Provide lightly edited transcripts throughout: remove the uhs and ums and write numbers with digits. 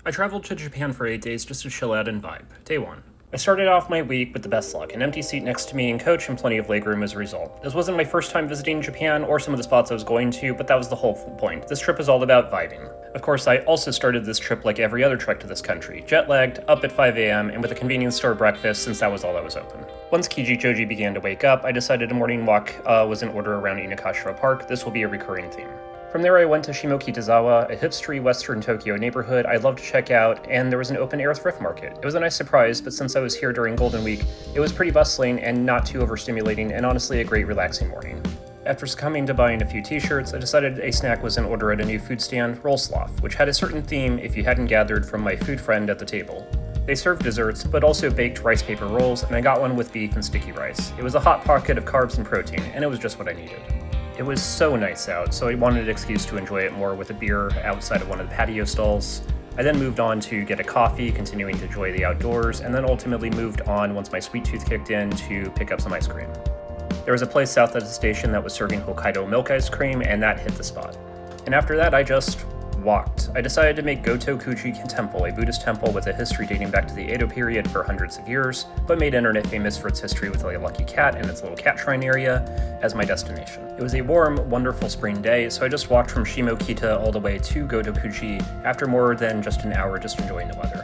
I traveled to Japan for 8 days just to chill out and vibe. Day 1. I started off my week with the best luck, an empty seat next to me and coach and plenty of legroom as a result. This wasn't my first time visiting Japan or some of the spots I was going to, but that was the whole point. This trip is all about vibing. Of course, I also started this trip like every other trek to this country, jet-lagged, up at 5 a.m., and with a convenience store breakfast since that was all that was open. Once Kichijoji began to wake up, I decided a morning walk was in order around Inukashira Park. This will be a recurring theme. From there I went to Shimokitazawa, a hipstery western Tokyo neighborhood I love to check out, and there was an open-air thrift market. It was a nice surprise, but since I was here during Golden Week, it was pretty bustling and not too overstimulating, and honestly a great relaxing morning. After succumbing to buying a few t-shirts, I decided a snack was in order at a new food stand, Rollsloff, which had a certain theme if you hadn't gathered from my food friend at the table. They served desserts, but also baked rice paper rolls, and I got one with beef and sticky rice. It was a hot pocket of carbs and protein, and it was just what I needed. It was so nice out, so I wanted an excuse to enjoy it more with a beer outside of one of the patio stalls. I then moved on to get a coffee, continuing to enjoy the outdoors, and then ultimately moved on once my sweet tooth kicked in to pick up some ice cream. There was a place south of the station that was serving Hokkaido milk ice cream, and that hit the spot. And after that, I just walked. I decided to make Gotokuji Temple, a Buddhist temple with a history dating back to the Edo period for hundreds of years, but made internet famous for its history with a lucky cat and its little cat shrine area, as my destination. It was a warm, wonderful spring day, so I just walked from Shimokita all the way to Gotokuji after more than just an hour just enjoying the weather.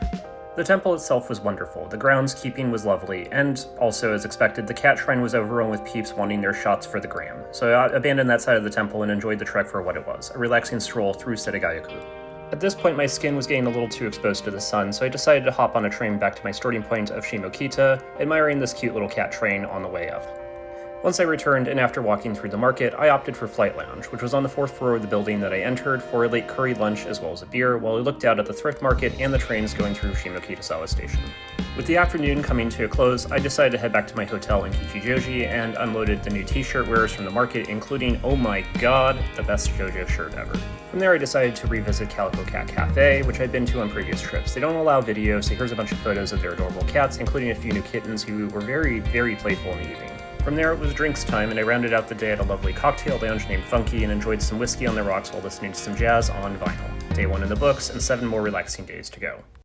The temple itself was wonderful, the groundskeeping was lovely, and also, as expected, the cat shrine was overrun with peeps wanting their shots for the gram, so I abandoned that side of the temple and enjoyed the trek for what it was, a relaxing stroll through Setagayaku. At this point, my skin was getting a little too exposed to the sun, so I decided to hop on a train back to my starting point of Shimokita, admiring this cute little cat train on the way up. Once I returned, and after walking through the market, I opted for Flight Lounge, which was on the 4th floor of the building that I entered for a late curry lunch as well as a beer, while I looked out at the thrift market and the trains going through Shimokitazawa Station. With the afternoon coming to a close, I decided to head back to my hotel in Kichijoji and unloaded the new t-shirt wearers from the market, including, oh my god, the best JoJo shirt ever. From there I decided to revisit Calico Cat Cafe, which I'd been to on previous trips. They don't allow video, so here's a bunch of photos of their adorable cats, including a few new kittens who were very, very playful in the evening. From there, it was drinks time, and I rounded out the day at a lovely cocktail lounge named Funky and enjoyed some whiskey on the rocks while listening to some jazz on vinyl. Day 1 in the books, and 7 more relaxing days to go.